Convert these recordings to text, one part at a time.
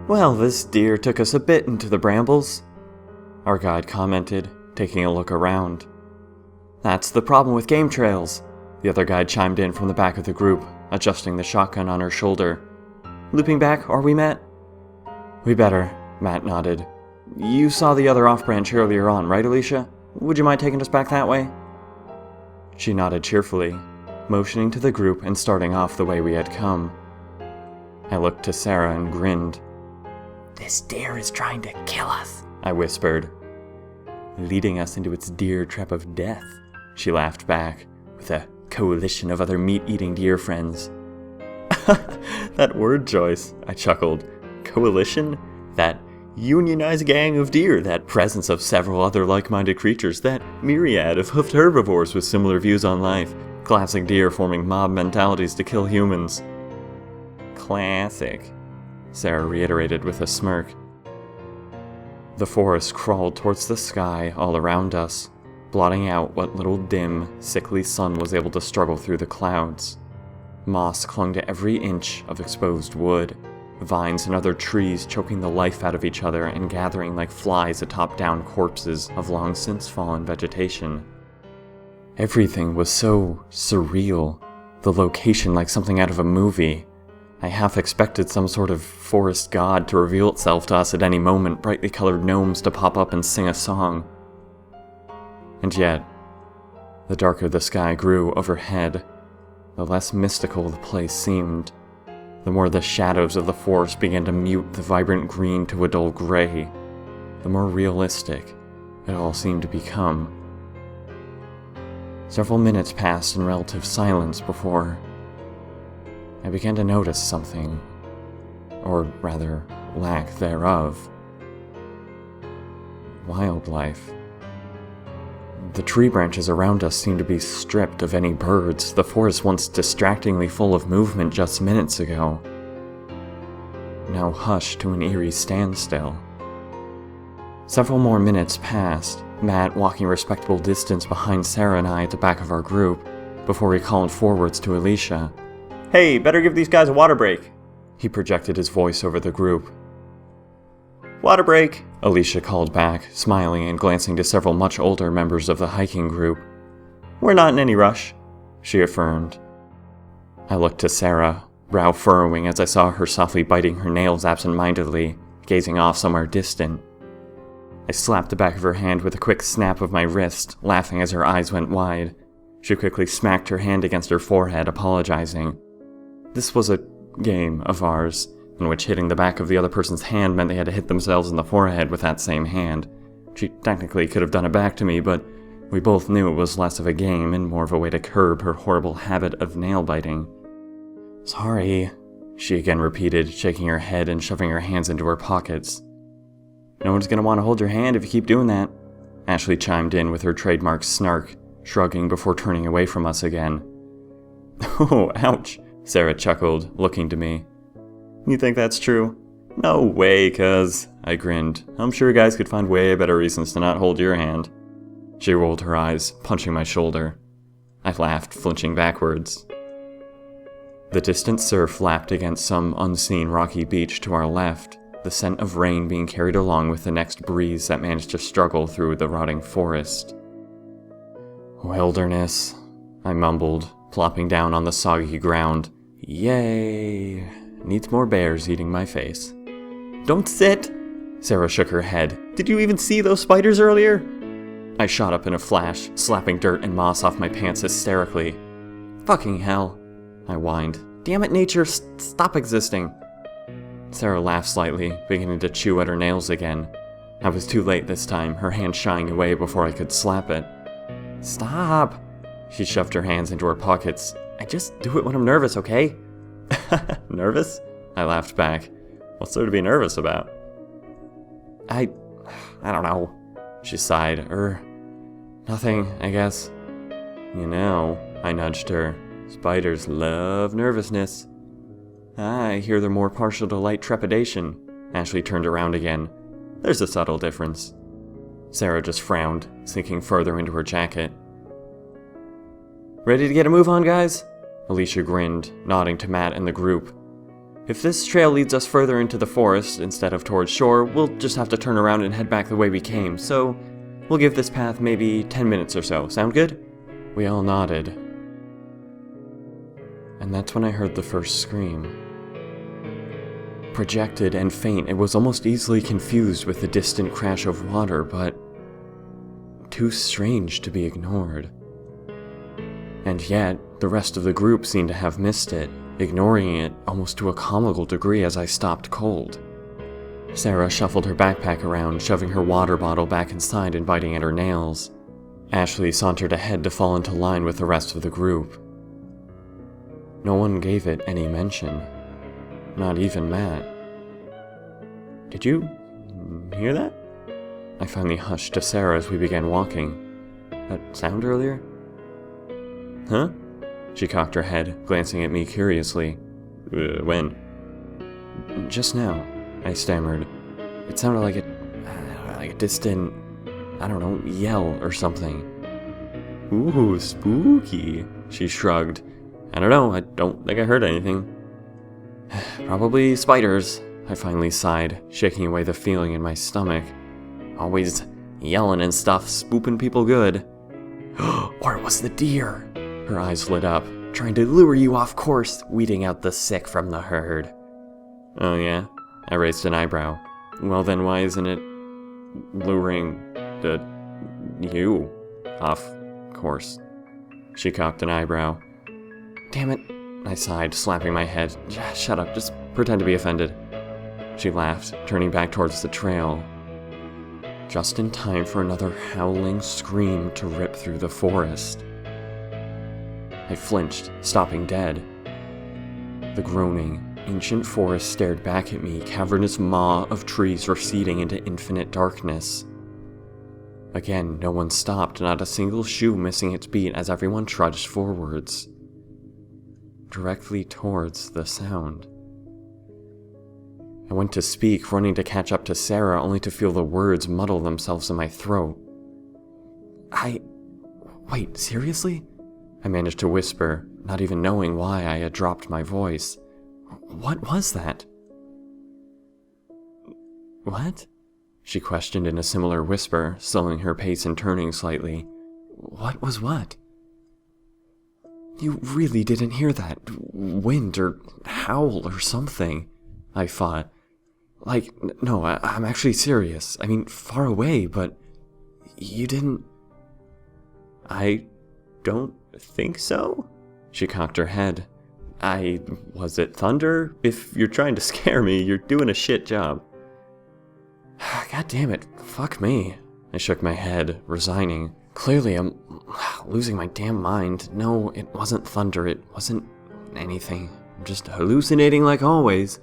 "Well, this deer took us a bit into the brambles," our guide commented, taking a look around. "That's the problem with game trails," the other guide chimed in from the back of the group, adjusting the shotgun on her shoulder. "Looping back, are we, Matt?" "We better," Matt nodded. "You saw the other off-branch earlier on, right, Alicia? Would you mind taking us back that way?" She nodded cheerfully, motioning to the group and starting off the way we had come. I looked to Sarah and grinned. "This deer is trying to kill us," I whispered. "Leading us into its deer trap of death," she laughed back, with a coalition of other meat-eating deer friends. That word choice, I chuckled. Coalition? That unionized gang of deer, that presence of several other like-minded creatures, that myriad of hoofed herbivores with similar views on life, classic deer forming mob mentalities to kill humans. Classic, Sarah reiterated with a smirk. The forest crawled towards the sky all around us, blotting out what little dim, sickly sun was able to struggle through the clouds. Moss clung to every inch of exposed wood, vines and other trees choking the life out of each other and gathering like flies atop downed corpses of long-since fallen vegetation. Everything was so surreal, the location like something out of a movie. I half expected some sort of forest god to reveal itself to us at any moment, brightly colored gnomes to pop up and sing a song. And yet, the darker the sky grew overhead, the less mystical the place seemed. The more the shadows of the forest began to mute the vibrant green to a dull gray, the more realistic it all seemed to become. Several minutes passed in relative silence before I began to notice something, or rather, lack thereof. Wildlife. The tree branches around us seemed to be stripped of any birds, the forest once distractingly full of movement just minutes ago, now hushed to an eerie standstill. Several more minutes passed, Matt walking a respectable distance behind Sarah and I at the back of our group, before he called forwards to Alicia. "Hey, better give these guys a water break," he projected his voice over the group. "Water break," Alicia called back, smiling and glancing to several much older members of the hiking group. "We're not in any rush," she affirmed. I looked to Sarah, brow furrowing as I saw her softly biting her nails absent-mindedly, gazing off somewhere distant. I slapped the back of her hand with a quick snap of my wrist, laughing as her eyes went wide. She quickly smacked her hand against her forehead, apologizing. This was a game of ours, in which hitting the back of the other person's hand meant they had to hit themselves in the forehead with that same hand. She technically could have done it back to me, but we both knew it was less of a game and more of a way to curb her horrible habit of nail-biting. "Sorry," she again repeated, shaking her head and shoving her hands into her pockets. "No one's gonna want to hold your hand if you keep doing that," Ashley chimed in with her trademark snark, shrugging before turning away from us again. "Oh, ouch," Sarah chuckled, looking to me. "You think that's true?" "No way, cuz," I grinned. "I'm sure guys could find way better reasons to not hold your hand." She rolled her eyes, punching my shoulder. I laughed, flinching backwards. The distant surf lapped against some unseen rocky beach to our left, the scent of rain being carried along with the next breeze that managed to struggle through the rotting forest. "Wilderness," I mumbled, plopping down on the soggy ground. "Yay! Needs more bears eating my face." "Don't sit!" Sarah shook her head. "Did you even see those spiders earlier?" I shot up in a flash, slapping dirt and moss off my pants hysterically. "Fucking hell," I whined. "Damn it, nature, stop existing." Sarah laughed slightly, beginning to chew at her nails again. I was too late this time, her hand shying away before I could slap it. "Stop!" She shoved her hands into her pockets. "I just do it when I'm nervous, okay?" "Nervous?" I laughed back. "What's there to be nervous about?" I don't know," she sighed. Nothing, I guess." "You know," I nudged her, "spiders love nervousness." "I hear they're more partial to light trepidation." Ashley turned around again. "There's a subtle difference." Sarah just frowned, sinking further into her jacket. "Ready to get a move on, guys?" Alicia grinned, nodding to Matt and the group. If this trail leads us further into the forest instead of towards shore, we'll just have to turn around and head back the way we came, so we'll give this path maybe 10 minutes or so. Sound good? We all nodded. And that's when I heard the first scream. Projected and faint, it was almost easily confused with the distant crash of water, but too strange to be ignored. And yet, the rest of the group seemed to have missed it, ignoring it almost to a comical degree as I stopped cold. Sarah shuffled her backpack around, shoving her water bottle back inside and biting at her nails. Ashley sauntered ahead to fall into line with the rest of the group. No one gave it any mention. Not even Matt. Did you hear that? I finally hushed to Sarah as we began walking. That sound earlier? Huh? She cocked her head, glancing at me curiously. When? Just now, I stammered. It sounded like a distant, I don't know, yell or something. Ooh, spooky, she shrugged. I don't know, I don't think I heard anything. Probably spiders, I finally sighed, shaking away the feeling in my stomach. Always yelling and stuff, spooping people good. Or it was the deer. Her eyes lit up, trying to lure you off course, weeding out the sick from the herd. Oh yeah? I raised an eyebrow. Well then why isn't it luring you off course? She cocked an eyebrow. Damn it, I sighed, slapping my head. Shut up, just pretend to be offended. She laughed, turning back towards the trail. Just in time for another howling scream to rip through the forest. I flinched, stopping dead. The groaning, ancient forest stared back at me, cavernous maw of trees receding into infinite darkness. Again, no one stopped, not a single shoe missing its beat as everyone trudged forwards, directly towards the sound. I went to speak, running to catch up to Sarah, only to feel the words muddle themselves in my throat. Wait, seriously? I managed to whisper, not even knowing why I had dropped my voice. What was that? What? She questioned in a similar whisper, slowing her pace and turning slightly. What was what? You really didn't hear that wind or howl or something, I thought. No, I'm actually serious. I mean, far away, but you didn't... I don't think so? She cocked her head. Was it thunder? If you're trying to scare me, you're doing a shit job. God damn it, fuck me. I shook my head, resigning. Clearly I'm losing my damn mind. No, it wasn't thunder, it wasn't anything. I'm just hallucinating like always.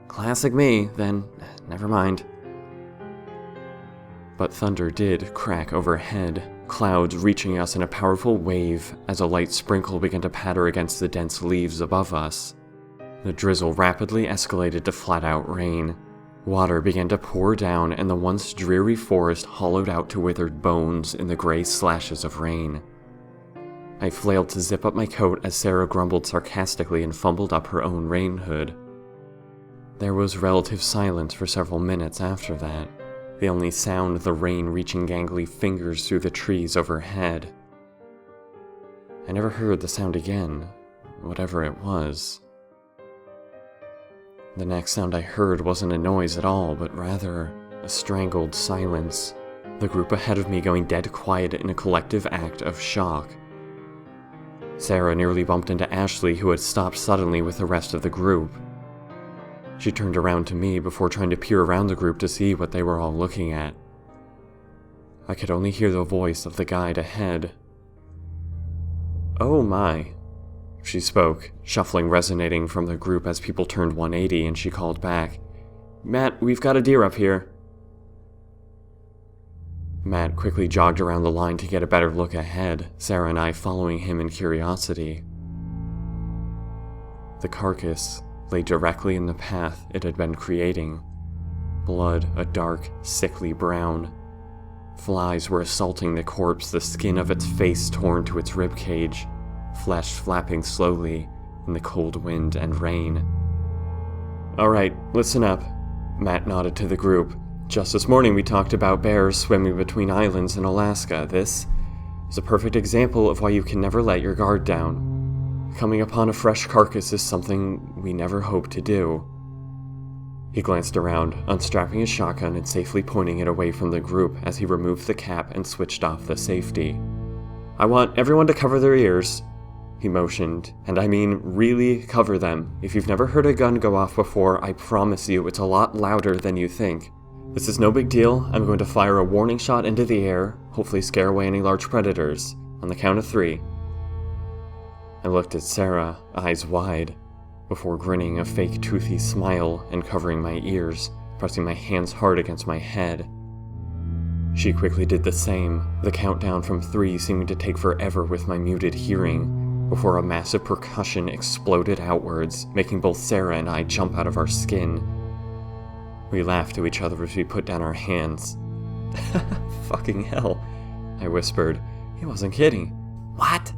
Classic me, then never mind. But thunder did crack overhead, clouds reaching us in a powerful wave as a light sprinkle began to patter against the dense leaves above us. The drizzle rapidly escalated to flat-out rain. Water began to pour down, and the once dreary forest hollowed out to withered bones in the gray slashes of rain. I flailed to zip up my coat as Sarah grumbled sarcastically and fumbled up her own rain hood. There was relative silence for several minutes after that, the only sound the rain reaching gangly fingers through the trees overhead. I never heard the sound again, whatever it was. The next sound I heard wasn't a noise at all, but rather a strangled silence, the group ahead of me going dead quiet in a collective act of shock. Sarah nearly bumped into Ashley, who had stopped suddenly with the rest of the group. She turned around to me before trying to peer around the group to see what they were all looking at. I could only hear the voice of the guide ahead. Oh my, she spoke, shuffling resonating from the group as people turned 180, and she called back. Matt, we've got a deer up here. Matt quickly jogged around the line to get a better look ahead, Sarah and I following him in curiosity. The carcass lay directly in the path it had been creating. Blood a dark, sickly brown. Flies were assaulting the corpse, the skin of its face torn to its ribcage, flesh flapping slowly in the cold wind and rain. Alright, listen up. Matt nodded to the group. Just this morning we talked about bears swimming between islands in Alaska. This is a perfect example of why you can never let your guard down. Coming upon a fresh carcass is something we never hoped to do. He glanced around, unstrapping his shotgun and safely pointing it away from the group as he removed the cap and switched off the safety. I want everyone to cover their ears, he motioned, and I mean really cover them. If you've never heard a gun go off before, I promise you it's a lot louder than you think. This is no big deal. I'm going to fire a warning shot into the air, hopefully scare away any large predators. On the count of 3. I looked at Sarah, eyes wide, before grinning a fake toothy smile and covering my ears, pressing my hands hard against my head. She quickly did the same, the countdown from 3 seeming to take forever with my muted hearing, before a massive percussion exploded outwards, making both Sarah and I jump out of our skin. We laughed to each other as we put down our hands. Fucking hell, I whispered. He wasn't kidding. What?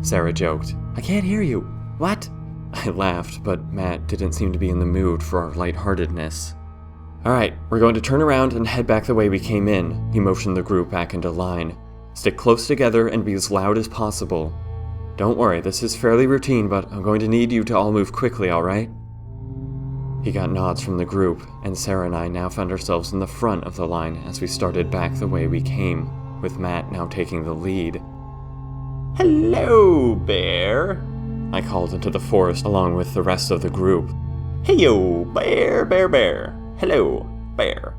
Sarah joked. I can't hear you. What? I laughed, but Matt didn't seem to be in the mood for our lightheartedness. Alright, we're going to turn around and head back the way we came in. He motioned the group back into line. Stick close together and be as loud as possible. Don't worry, this is fairly routine, but I'm going to need you to all move quickly, alright? He got nods from the group, and Sarah and I now found ourselves in the front of the line as we started back the way we came, with Matt now taking the lead. Hello, bear, I called into the forest along with the rest of the group. Heyo, bear, bear, bear. Hello, bear.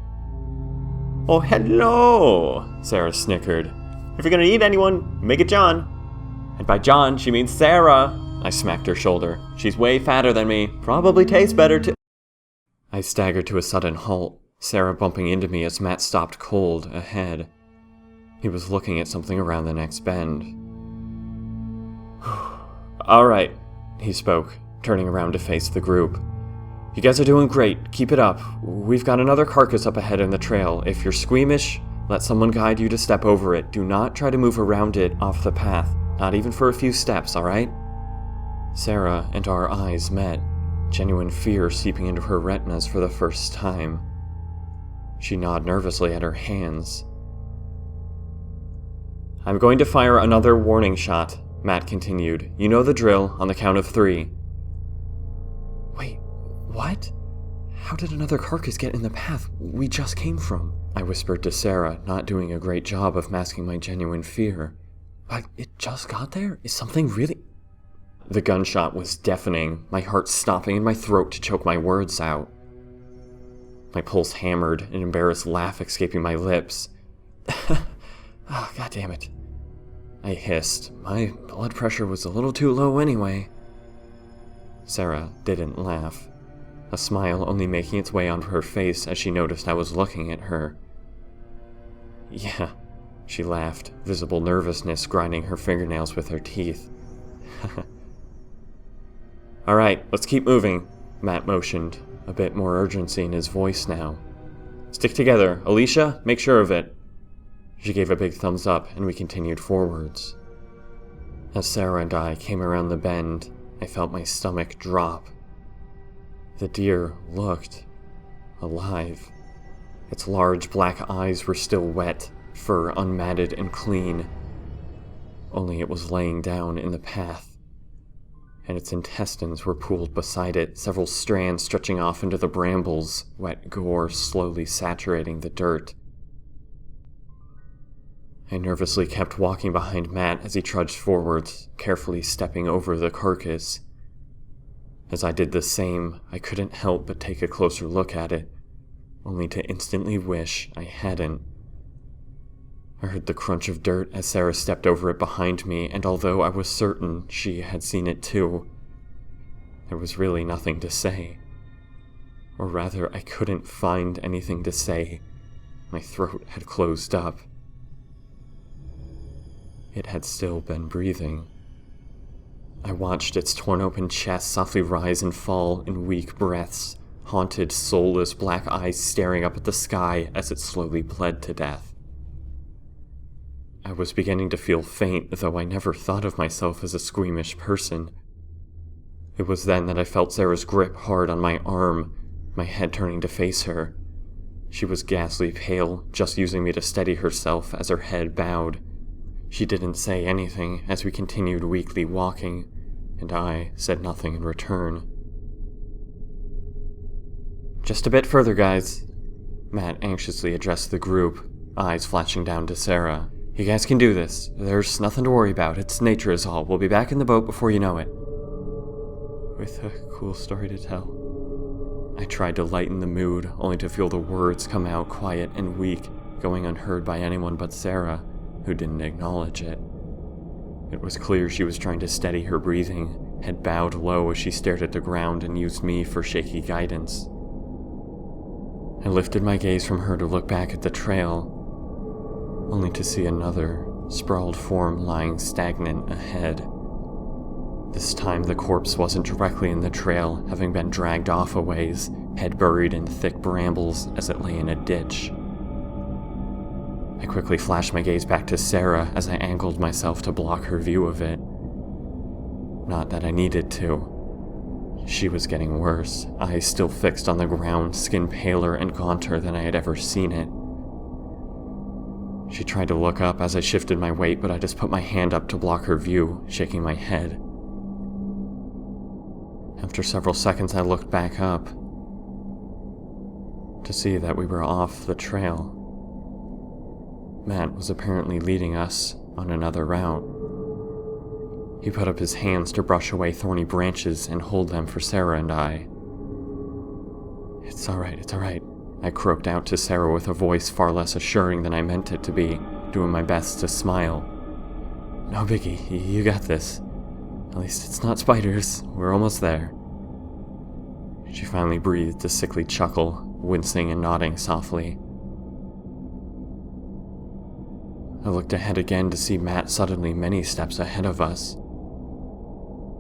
Oh, hello, Sarah snickered. If you're gonna eat anyone, make it John. And by John, she means Sarah. I smacked her shoulder. She's way fatter than me. Probably tastes better too. I staggered to a sudden halt, Sarah bumping into me as Matt stopped cold ahead. He was looking at something around the next bend. Alright, he spoke, turning around to face the group. You guys are doing great. Keep it up. We've got another carcass up ahead in the trail. If you're squeamish, let someone guide you to step over it. Do not try to move around it off the path. Not even for a few steps, alright? Sarah and our eyes met, genuine fear seeping into her retinas for the first time. She gnawed nervously at her hands. I'm going to fire another warning shot, Matt continued. You know the drill, on the count of 3. Wait, what? How did another carcass get in the path we just came from? I whispered to Sarah, not doing a great job of masking my genuine fear. Like, it just got there? Is something really... The gunshot was deafening, my heart stopping in my throat to choke my words out. My pulse hammered, an embarrassed laugh escaping my lips. Oh, God damn it. I hissed. My blood pressure was a little too low anyway. Sarah didn't laugh, a smile only making its way onto her face as she noticed I was looking at her. Yeah, she laughed, visible nervousness grinding her fingernails with her teeth. Alright, let's keep moving, Matt motioned, a bit more urgency in his voice now. Stick together. Alicia, make sure of it. She gave a big thumbs up, and we continued forwards. As Sarah and I came around the bend, I felt my stomach drop. The deer looked alive. Its large black eyes were still wet, fur unmatted and clean. Only it was laying down in the path, and its intestines were pooled beside it, several strands stretching off into the brambles, wet gore slowly saturating the dirt. I nervously kept walking behind Matt as he trudged forwards, carefully stepping over the carcass. As I did the same, I couldn't help but take a closer look at it, only to instantly wish I hadn't. I heard the crunch of dirt as Sarah stepped over it behind me, and although I was certain she had seen it too, there was really nothing to say. Or rather, I couldn't find anything to say. My throat had closed up. It had still been breathing. I watched its torn-open chest softly rise and fall in weak breaths, haunted, soulless black eyes staring up at the sky as it slowly bled to death. I was beginning to feel faint, though I never thought of myself as a squeamish person. It was then that I felt Sarah's grip hard on my arm, my head turning to face her. She was ghastly pale, just using me to steady herself as her head bowed. She didn't say anything as we continued weakly walking, and I said nothing in return. "Just a bit further, guys." Matt anxiously addressed the group, eyes flashing down to Sarah. "You guys can do this. There's nothing to worry about. It's nature is all. We'll be back in the boat before you know it." With a cool story to tell. I tried to lighten the mood, only to feel the words come out quiet and weak, going unheard by anyone but Sarah, who didn't acknowledge it. It was clear she was trying to steady her breathing, head bowed low as she stared at the ground and used me for shaky guidance. I lifted my gaze from her to look back at the trail, only to see another, sprawled form lying stagnant ahead. This time the corpse wasn't directly in the trail, having been dragged off a ways, head buried in thick brambles as it lay in a ditch. I quickly flashed my gaze back to Sarah as I angled myself to block her view of it. Not that I needed to. She was getting worse, eyes still fixed on the ground, skin paler and gaunter than I had ever seen it. She tried to look up as I shifted my weight, but I just put my hand up to block her view, shaking my head. After several seconds, I looked back up to see that we were off the trail. Matt was apparently leading us on another route. He put up his hands to brush away thorny branches and hold them for Sarah and I. It's all right, I croaked out to Sarah with a voice far less assuring than I meant it to be, doing my best to smile. "No biggie, you got this. At least it's not spiders. We're almost there." She finally breathed a sickly chuckle, wincing and nodding softly. I looked ahead again to see Matt suddenly many steps ahead of us.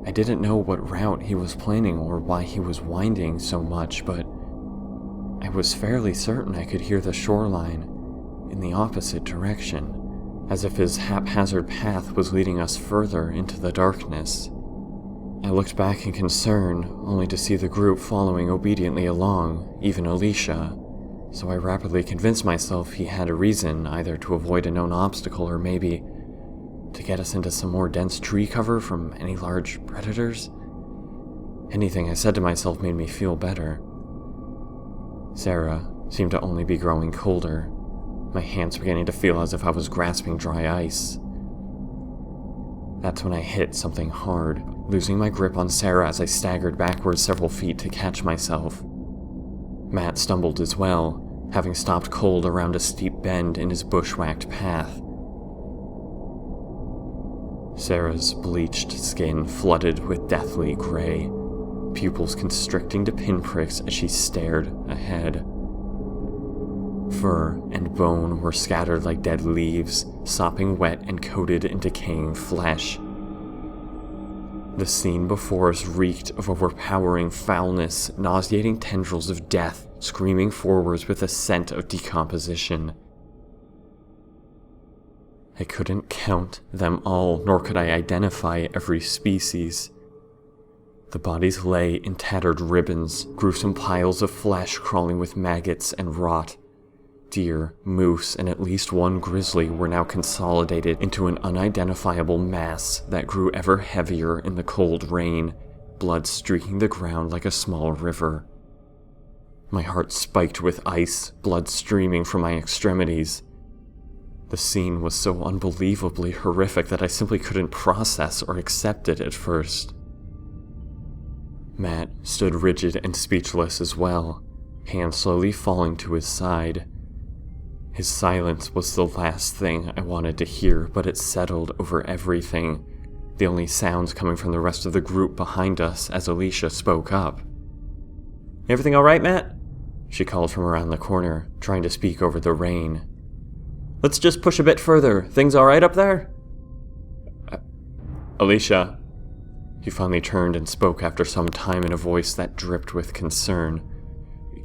I didn't know what route he was planning or why he was winding so much, but I was fairly certain I could hear the shoreline in the opposite direction, as if his haphazard path was leading us further into the darkness. I looked back in concern, only to see the group following obediently along, even Alicia, so I rapidly convinced myself he had a reason, either to avoid a known obstacle or maybe to get us into some more dense tree cover from any large predators. Anything I said to myself made me feel better. Sarah seemed to only be growing colder, my hands beginning to feel as if I was grasping dry ice. That's when I hit something hard, losing my grip on Sarah as I staggered backwards several feet to catch myself. Matt stumbled as well, having stopped cold around a steep bend in his bushwhacked path. Sarah's bleached skin flooded with deathly gray, pupils constricting to pinpricks as she stared ahead. Fur and bone were scattered like dead leaves, sopping wet and coated in decaying flesh. The scene before us reeked of overpowering foulness, nauseating tendrils of death screaming forwards with a scent of decomposition. I couldn't count them all, nor could I identify every species. The bodies lay in tattered ribbons, gruesome piles of flesh crawling with maggots and rot. Deer, moose, and at least one grizzly were now consolidated into an unidentifiable mass that grew ever heavier in the cold rain, blood streaking the ground like a small river. My heart spiked with ice, blood streaming from my extremities. The scene was so unbelievably horrific that I simply couldn't process or accept it at first. Matt stood rigid and speechless as well, hand slowly falling to his side. His silence was the last thing I wanted to hear, but it settled over everything, the only sounds coming from the rest of the group behind us as Alicia spoke up. "Everything all right, Matt?" she called from around the corner, trying to speak over the rain. "Let's just push a bit further. Things all right up there?" Alicia. He finally turned and spoke after some time in a voice that dripped with concern.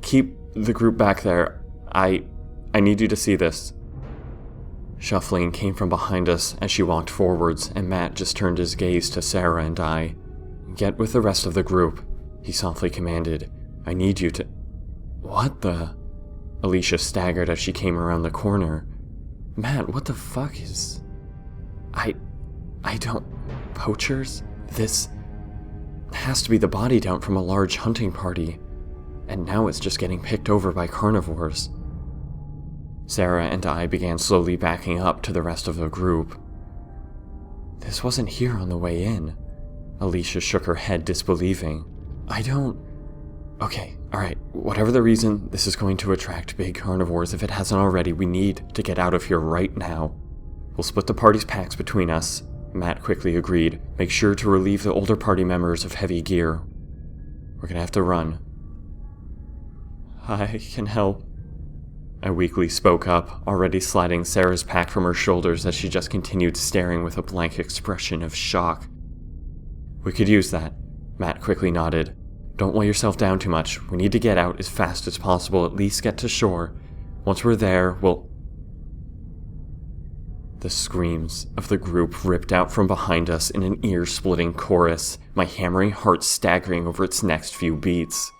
"Keep the group back there. I need you to see this." Shuffling came from behind us as she walked forwards, and Matt just turned his gaze to Sarah and I. Get with the rest of the group, he softly commanded. I need you to... What the... Alicia staggered as she came around the corner. Matt, what the fuck is... I don't... Poachers? This... has to be the body dump from a large hunting party. And now it's just getting picked over by carnivores. Sarah and I began slowly backing up to the rest of the group. This wasn't here on the way in. Alicia shook her head, disbelieving. I don't... Okay, alright, whatever the reason, this is going to attract big carnivores. If it hasn't already, we need to get out of here right now. We'll split the party's packs between us. Matt quickly agreed. Make sure to relieve the older party members of heavy gear. We're gonna have to run. I can help. I weakly spoke up, already sliding Sarah's pack from her shoulders as she just continued staring with a blank expression of shock. We could use that. Matt quickly nodded. Don't weigh yourself down too much. We need to get out as fast as possible, at least get to shore. Once we're there, we'll... The screams of the group ripped out from behind us in an ear-splitting chorus, my hammering heart staggering over its next few beats.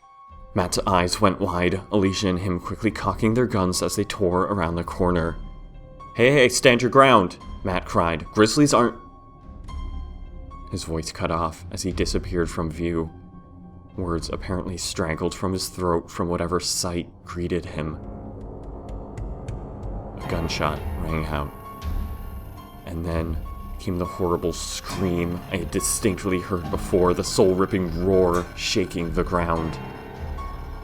Matt's eyes went wide, Alicia and him quickly cocking their guns as they tore around the corner. Hey, stand your ground, Matt cried. Grizzlies aren't... His voice cut off as he disappeared from view. Words apparently strangled from his throat from whatever sight greeted him. A gunshot rang out. And then came the horrible scream I had distinctly heard before, the soul-ripping roar shaking the ground.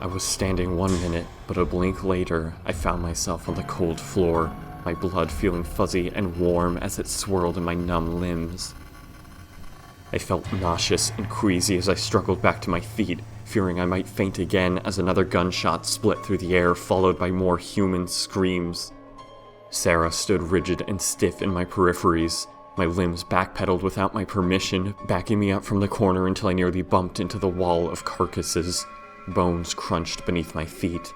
I was standing 1 minute, but a blink later, I found myself on the cold floor, my blood feeling fuzzy and warm as it swirled in my numb limbs. I felt nauseous and queasy as I struggled back to my feet, fearing I might faint again as another gunshot split through the air, followed by more human screams. Sarah stood rigid and stiff in my peripheries, my limbs backpedaled without my permission, backing me up from the corner until I nearly bumped into the wall of carcasses. Bones crunched beneath my feet.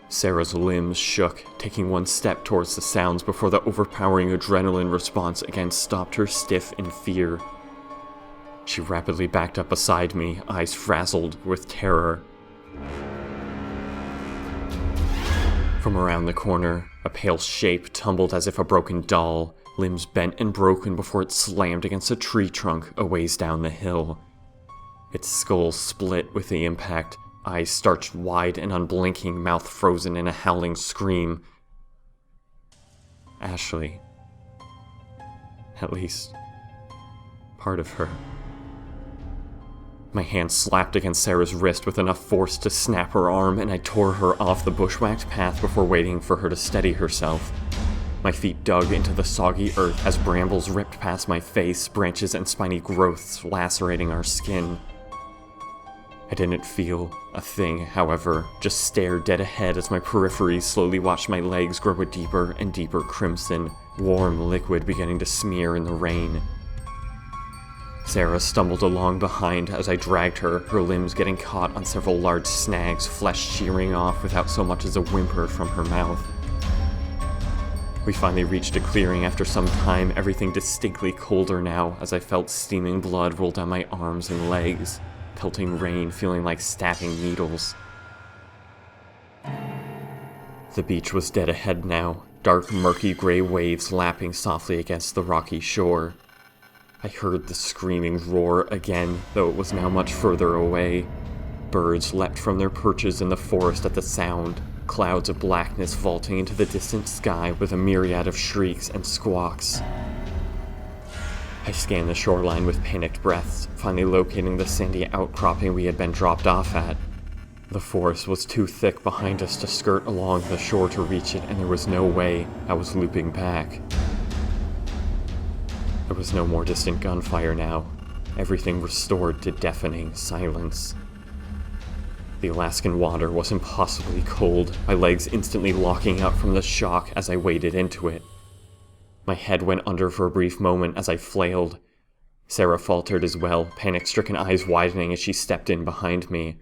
Sarah's limbs shook, taking one step towards the sounds before the overpowering adrenaline response again stopped her stiff in fear. She rapidly backed up beside me, eyes frazzled with terror. From around the corner, a pale shape tumbled as if a broken doll, limbs bent and broken before it slammed against a tree trunk a ways down the hill. Its skull split with the impact, eyes starched wide and unblinking, mouth frozen in a howling scream. Ashley. At least, part of her. My hand slapped against Sarah's wrist with enough force to snap her arm, and I tore her off the bushwhacked path before waiting for her to steady herself. My feet dug into the soggy earth as brambles ripped past my face, branches and spiny growths lacerating our skin. I didn't feel a thing, however, just stared dead ahead as my peripheries slowly watched my legs grow a deeper and deeper crimson, warm liquid beginning to smear in the rain. Sarah stumbled along behind as I dragged her, her limbs getting caught on several large snags, flesh shearing off without so much as a whimper from her mouth. We finally reached a clearing after some time, everything distinctly colder now as I felt steaming blood roll down my arms and legs, pelting rain feeling like stabbing needles. The beach was dead ahead now, dark murky gray waves lapping softly against the rocky shore. I heard the screaming roar again, though it was now much further away. Birds leapt from their perches in the forest at the sound, clouds of blackness vaulting into the distant sky with a myriad of shrieks and squawks. I scanned the shoreline with panicked breaths, finally locating the sandy outcropping we had been dropped off at. The forest was too thick behind us to skirt along the shore to reach it, and there was no way I was looping back. There was no more distant gunfire now, everything restored to deafening silence. The Alaskan water was impossibly cold, my legs instantly locking up from the shock as I waded into it. My head went under for a brief moment as I flailed. Sarah faltered as well, panic-stricken eyes widening as she stepped in behind me.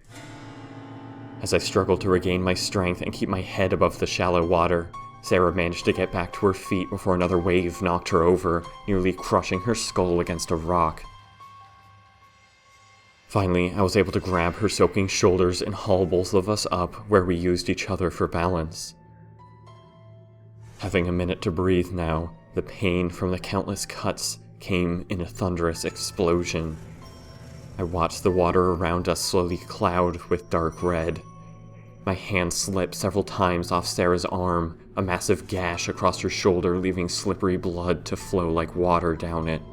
As I struggled to regain my strength and keep my head above the shallow water, Sarah managed to get back to her feet before another wave knocked her over, nearly crushing her skull against a rock. Finally, I was able to grab her soaking shoulders and haul both of us up where we used each other for balance. Having a minute to breathe now, the pain from the countless cuts came in a thunderous explosion. I watched the water around us slowly cloud with dark red. My hand slipped several times off Sarah's arm, a massive gash across her shoulder leaving slippery blood to flow like water down it.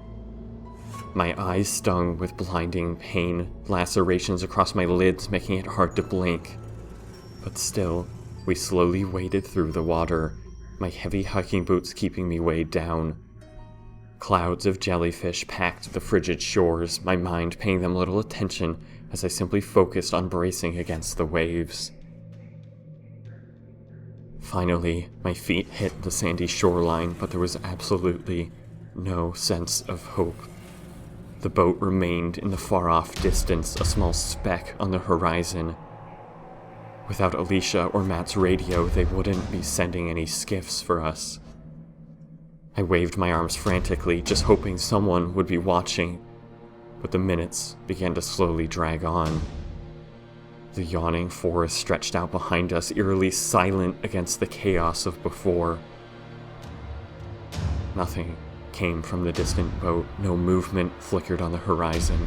My eyes stung with blinding pain, lacerations across my lids making it hard to blink. But still, we slowly waded through the water, my heavy hiking boots keeping me weighed down. Clouds of jellyfish packed the frigid shores, my mind paying them little attention as I simply focused on bracing against the waves. Finally, my feet hit the sandy shoreline, but there was absolutely no sense of hope. The boat remained in the far-off distance, a small speck on the horizon. Without Alicia or Matt's radio, they wouldn't be sending any skiffs for us. I waved my arms frantically, just hoping someone would be watching, but the minutes began to slowly drag on. The yawning forest stretched out behind us, eerily silent against the chaos of before. Nothing came from the distant boat, no movement flickered on the horizon.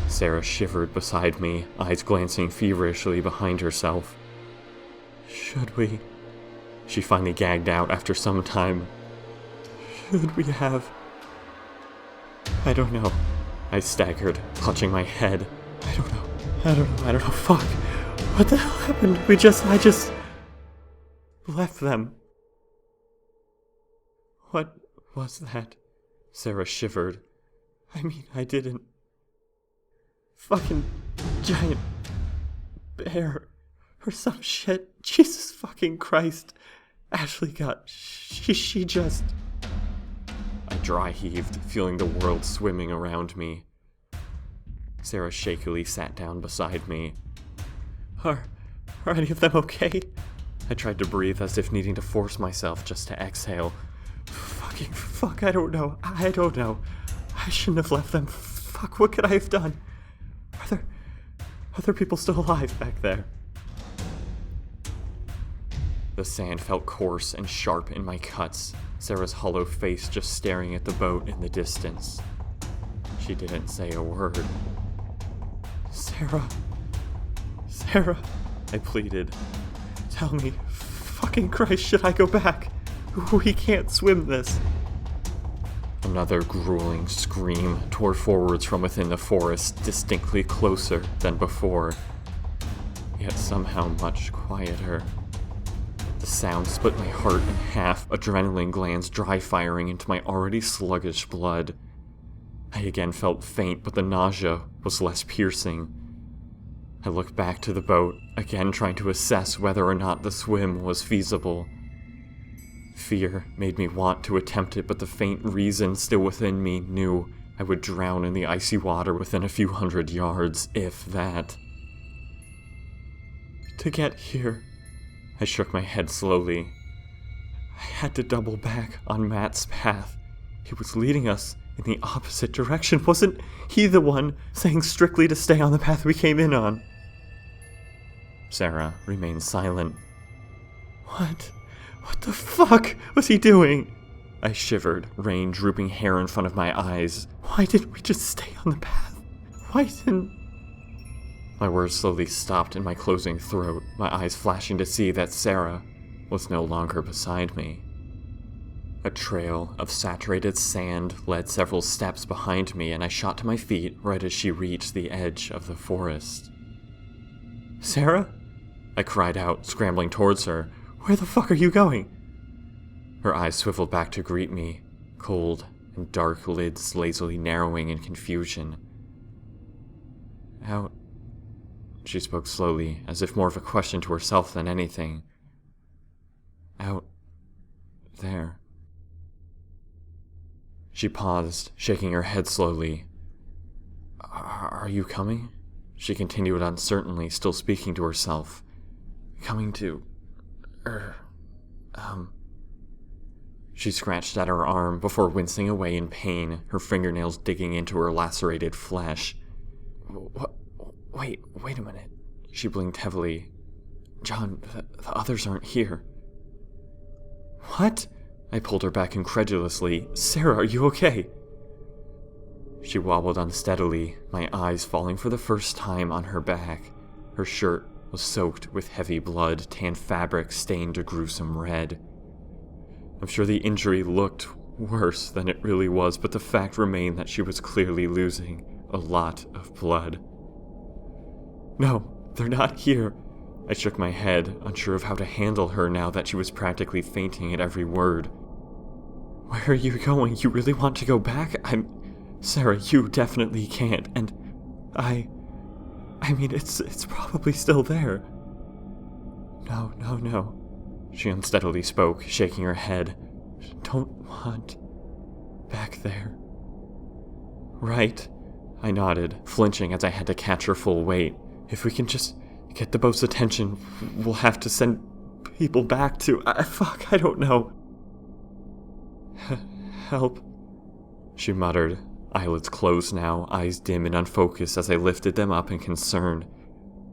Sarah shivered beside me, eyes glancing feverishly behind herself. "Should we?" She finally gagged out after some time. "Should we have?" "I don't know." I staggered, clutching my head. I don't know, fuck. What the hell happened? I just left them. What was that? Sarah shivered. I mean, I didn't. Fucking giant bear or some shit. Jesus fucking Christ. Ashley got... She just... I dry heaved, feeling the world swimming around me. Sarah shakily sat down beside me. Are any of them okay? I tried to breathe as if needing to force myself just to exhale. Fuck, I don't know. I shouldn't have left them. Fuck, what could I have done? Are there people still alive back there? The sand felt coarse and sharp in my cuts, Sarah's hollow face just staring at the boat in the distance. She didn't say a word. Sarah, I pleaded. Tell me, fucking Christ, should I go back? We can't swim this. Another grueling scream tore forwards from within the forest, distinctly closer than before, yet somehow much quieter. The sound split my heart in half, adrenaline glands dry firing into my already sluggish blood. I again felt faint, but the nausea was less piercing. I looked back to the boat, again trying to assess whether or not the swim was feasible. Fear made me want to attempt it, but the faint reason still within me knew I would drown in the icy water within a few hundred yards, if that. To get here, I shook my head slowly. I had to double back on Matt's path. He was leading us in the opposite direction. Wasn't he the one saying strictly to stay on the path we came in on? Sarah remained silent. What the fuck was he doing? I shivered, rain drooping hair in front of my eyes. Why didn't we just stay on the path? Why didn't... My words slowly stopped in my closing throat, my eyes flashing to see that Sarah was no longer beside me. A trail of saturated sand led several steps behind me, and I shot to my feet right as she reached the edge of the forest. Sarah? I cried out, scrambling towards her. Where the fuck are you going? Her eyes swiveled back to greet me, cold and dark lids lazily narrowing in confusion. Out. She spoke slowly, as if more of a question to herself than anything. Out there. She paused, shaking her head slowly. Are you coming? She continued uncertainly, still speaking to herself. Coming to... She scratched at her arm before wincing away in pain, her fingernails digging into her lacerated flesh. What? Wait a minute. She blinked heavily. John, the others aren't here. What? I pulled her back incredulously. Sarah, are you okay? She wobbled unsteadily, my eyes falling for the first time on her back. Her shirt was soaked with heavy blood, tan fabric stained a gruesome red. I'm sure the injury looked worse than it really was, but the fact remained that she was clearly losing a lot of blood. No, they're not here. I shook my head, unsure of how to handle her now that she was practically fainting at every word. Where are you going? You really want to go back? Sarah, you definitely can't, and I mean, it's probably still there. No. She unsteadily spoke, shaking her head. Don't want back there. Right. I nodded, flinching as I had to catch her full weight. If we can just get the boat's attention, we'll have to send people back to... I don't know. Help, she muttered, eyelids closed now, eyes dim and unfocused as I lifted them up in concern.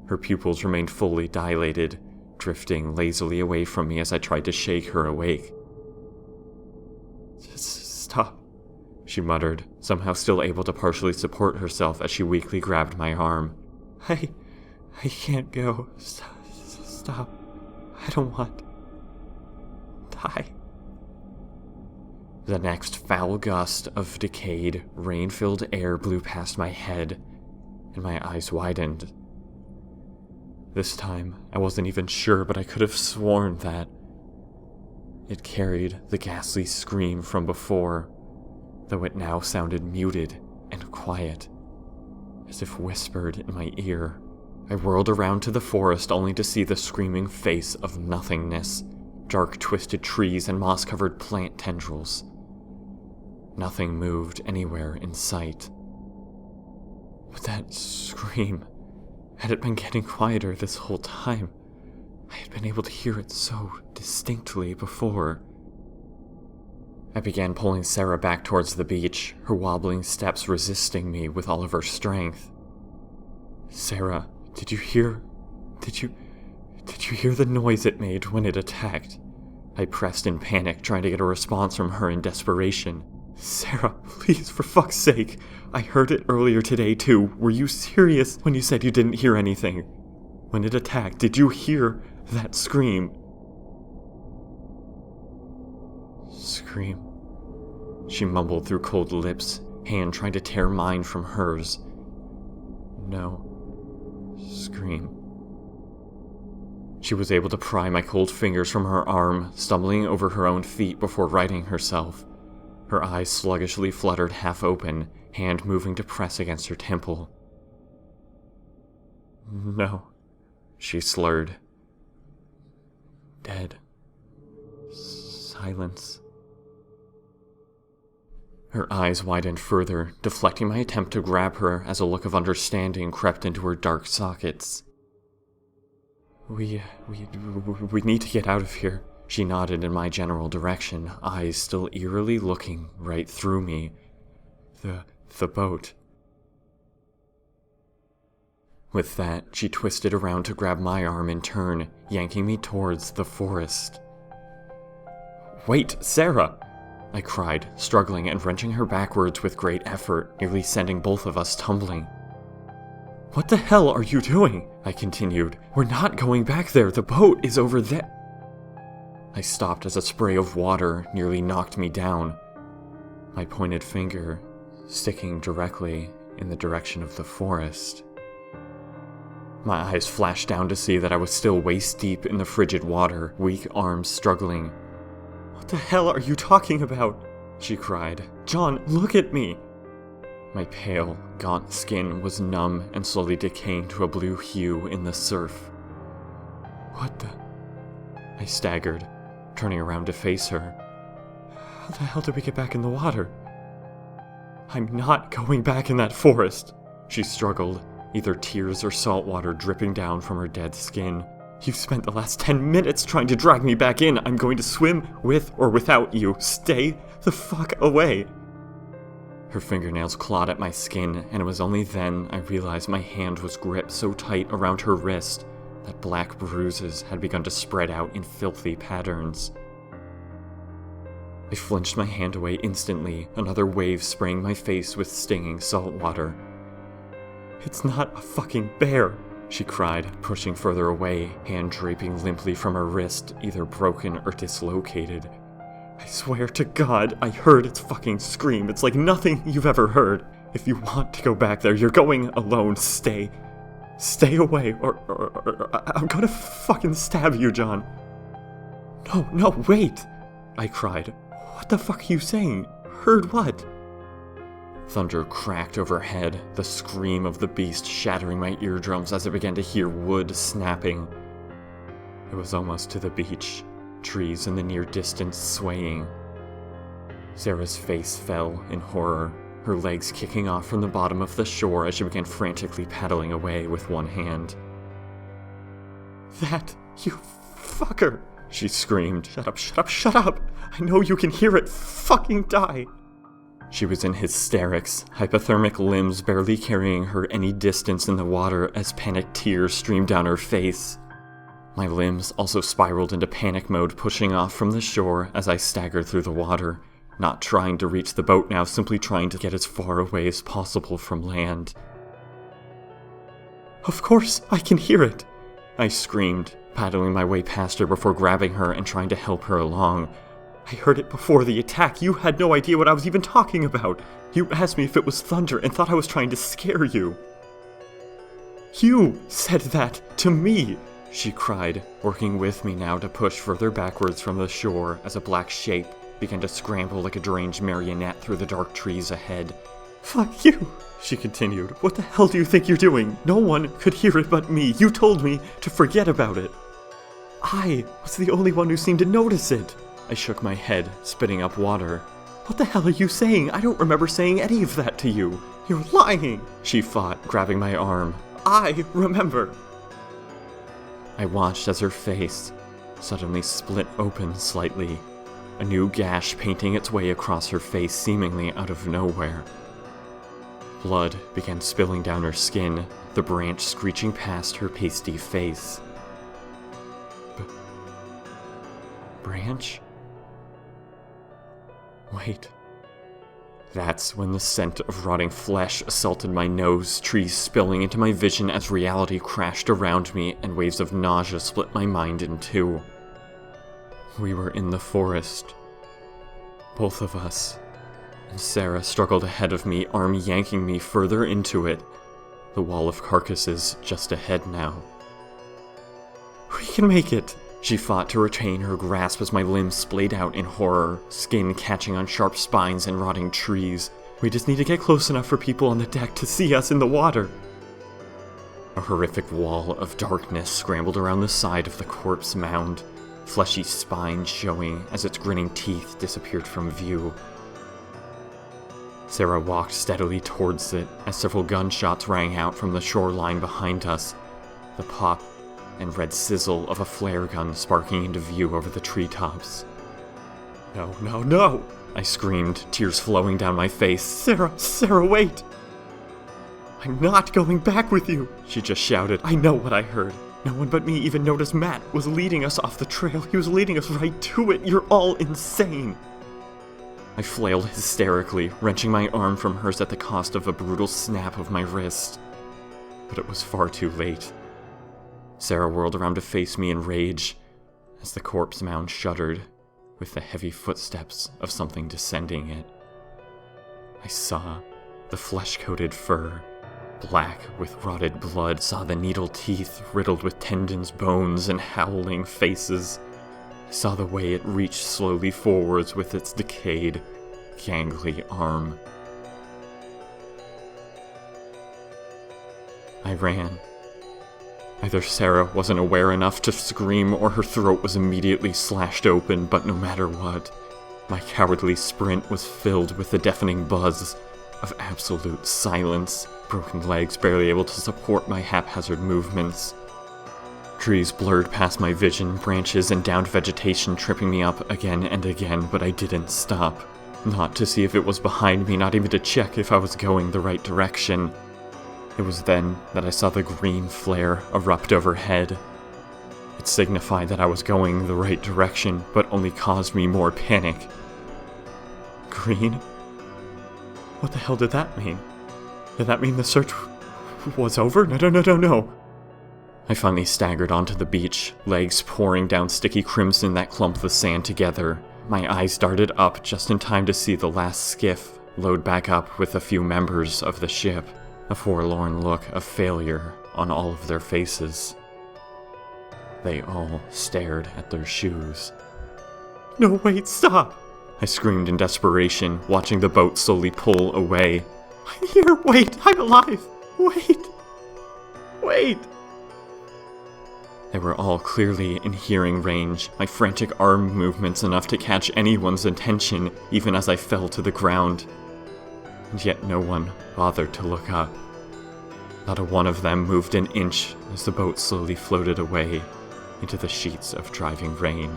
Her pupils remained fully dilated, drifting lazily away from me as I tried to shake her awake. Stop, she muttered, somehow still able to partially support herself as she weakly grabbed my arm. I can't go. Stop. I don't want... die. The next foul gust of decayed, rain-filled air blew past my head, and my eyes widened. This time, I wasn't even sure, but I could have sworn that it carried the ghastly scream from before, though it now sounded muted and quiet, as if whispered in my ear. I whirled around to the forest only to see the screaming face of nothingness, dark twisted trees and moss-covered plant tendrils. Nothing moved anywhere in sight. But that scream, had it been getting quieter this whole time? I had been able to hear it so distinctly before. I began pulling Sarah back towards the beach, her wobbling steps resisting me with all of her strength. Sarah, did you hear the noise it made when it attacked? I pressed in panic, trying to get a response from her in desperation. Sarah, please, for fuck's sake. I heard it earlier today, too. Were you serious when you said you didn't hear anything? When it attacked, did you hear that scream? Scream, she mumbled through cold lips, hand trying to tear mine from hers. No. Scream. She was able to pry my cold fingers from her arm, stumbling over her own feet before righting herself. Her eyes sluggishly fluttered half open, hand moving to press against her temple. No, she slurred. Dead. Silence. Her eyes widened further, deflecting my attempt to grab her as a look of understanding crept into her dark sockets. We need to get out of here. She nodded in my general direction, eyes still eerily looking right through me. The boat. With that, she twisted around to grab my arm in turn, yanking me towards the forest. Wait, Sarah! I cried, struggling and wrenching her backwards with great effort, nearly sending both of us tumbling. What the hell are you doing? I continued. We're not going back there. The boat is over there. I stopped as a spray of water nearly knocked me down, my pointed finger sticking directly in the direction of the forest. My eyes flashed down to see that I was still waist-deep in the frigid water, weak arms struggling. What the hell are you talking about? She cried. John, look at me! My pale, gaunt skin was numb and slowly decaying to a blue hue in the surf. What the... I staggered, turning around to face her. How the hell did we get back in the water? I'm not going back in that forest, she struggled, either tears or salt water dripping down from her dead skin. You've spent the last 10 minutes trying to drag me back in. I'm going to swim with or without you. Stay the fuck away. Her fingernails clawed at my skin, and it was only then I realized my hand was gripped so tight around her wrist that black bruises had begun to spread out in filthy patterns. I flinched my hand away instantly, another wave spraying my face with stinging salt water. "It's not a fucking bear!" she cried, pushing further away, hand draping limply from her wrist, either broken or dislocated. "I swear to God, I heard its fucking scream. It's like nothing you've ever heard. If you want to go back there, you're going alone. Stay away, or I'm gonna fucking stab you, John." No, wait!" I cried. "What the fuck are you saying? Heard what?" Thunder cracked overhead, the scream of the beast shattering my eardrums as I began to hear wood snapping. It was almost to the beach, trees in the near distance swaying. Sarah's face fell in horror, her legs kicking off from the bottom of the shore as she began frantically paddling away with one hand. "That, you fucker!" she screamed. Shut up! I know you can hear it! Fucking die!" She was in hysterics, hypothermic limbs barely carrying her any distance in the water as panicked tears streamed down her face. My limbs also spiraled into panic mode, pushing off from the shore as I staggered through the water, not trying to reach the boat now, simply trying to get as far away as possible from land. "Of course I can hear it!" I screamed, paddling my way past her before grabbing her and trying to help her along. "I heard it before the attack. You had no idea what I was even talking about. You asked me if it was thunder and thought I was trying to scare you." "You said that to me!" she cried, working with me now to push further backwards from the shore as a black shape began to scramble like a deranged marionette through the dark trees ahead. "Fuck you!" she continued. "What the hell do you think you're doing? No one could hear it but me. You told me to forget about it." "I was the only one who seemed to notice it." I shook my head, spitting up water. "What the hell are you saying? I don't remember saying any of that to you. You're lying!" she fought, grabbing my arm. "I remember." I watched as her face suddenly split open slightly, a new gash painting its way across her face seemingly out of nowhere. Blood began spilling down her skin, the branch screeching past her pasty face. Branch? Wait. That's when the scent of rotting flesh assaulted my nose, trees spilling into my vision as reality crashed around me and waves of nausea split my mind in two. We were in the forest. Both of us. And Sarah struggled ahead of me, arm yanking me further into it. The wall of carcasses just ahead now. "We can make it!" She fought to retain her grasp as my limbs splayed out in horror, skin catching on sharp spines and rotting trees. "We just need to get close enough for people on the deck to see us in the water." A horrific wall of darkness scrambled around the side of the corpse mound, fleshy spines showing as its grinning teeth disappeared from view. Sarah walked steadily towards it as several gunshots rang out from the shoreline behind us, the pop and red sizzle of a flare gun sparking into view over the treetops. No, I screamed, tears flowing down my face. Sarah, wait! "I'm not going back with you," she just shouted. "I know what I heard. No one but me even noticed Matt was leading us off the trail. He was leading us right to it. You're all insane." I flailed hysterically, wrenching my arm from hers at the cost of a brutal snap of my wrist. But it was far too late. Sarah whirled around to face me in rage, as the corpse mound shuddered, with the heavy footsteps of something descending it. I saw the flesh-coated fur, black with rotted blood, saw the needle teeth riddled with tendons, bones, and howling faces. I saw the way it reached slowly forwards with its decayed, gangly arm. I ran. Either Sarah wasn't aware enough to scream or her throat was immediately slashed open, but no matter what, my cowardly sprint was filled with the deafening buzz of absolute silence, broken legs barely able to support my haphazard movements. Trees blurred past my vision, branches and downed vegetation tripping me up again and again, but I didn't stop. not to see if it was behind me, not even to check if I was going the right direction. It was then that I saw the green flare erupt overhead. It signified that I was going the right direction, but only caused me more panic. Green? What the hell did that mean? Did that mean the search was over? No. I finally staggered onto the beach, legs pouring down sticky crimson that clumped the sand together. My eyes darted up just in time to see the last skiff load back up with a few members of the ship, a forlorn look of failure on all of their faces. They all stared at their shoes. No, wait, stop! I screamed in desperation, watching the boat slowly pull away. I'm here, wait, I'm alive! Wait! They were all clearly in hearing range, my frantic arm movements enough to catch anyone's attention, even as I fell to the ground. And yet no one bothered to look up. Not a one of them moved an inch as the boat slowly floated away into the sheets of driving rain.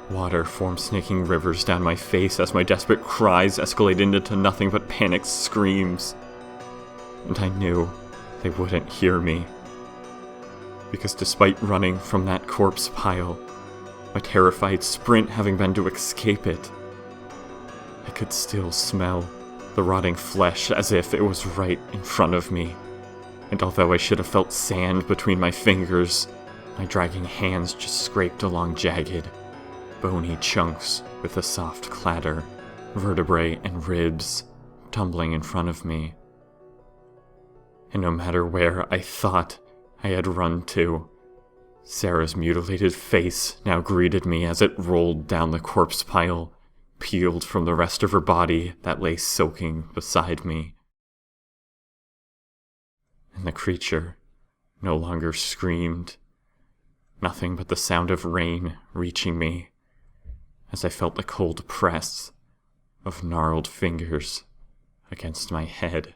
Water formed snaking rivers down my face as my desperate cries escalated into nothing but panicked screams. And I knew they wouldn't hear me. Because despite running from that corpse pile, my terrified sprint having been to escape it, I could still smell the rotting flesh as if it was right in front of me. And although I should have felt sand between my fingers, my dragging hands just scraped along jagged, bony chunks with a soft clatter, vertebrae and ribs tumbling in front of me. And no matter where I thought I had run to, Sarah's mutilated face now greeted me as it rolled down the corpse pile, peeled from the rest of her body that lay soaking beside me. And the creature no longer screamed, nothing but the sound of rain reaching me, as I felt the cold press of gnarled fingers against my head.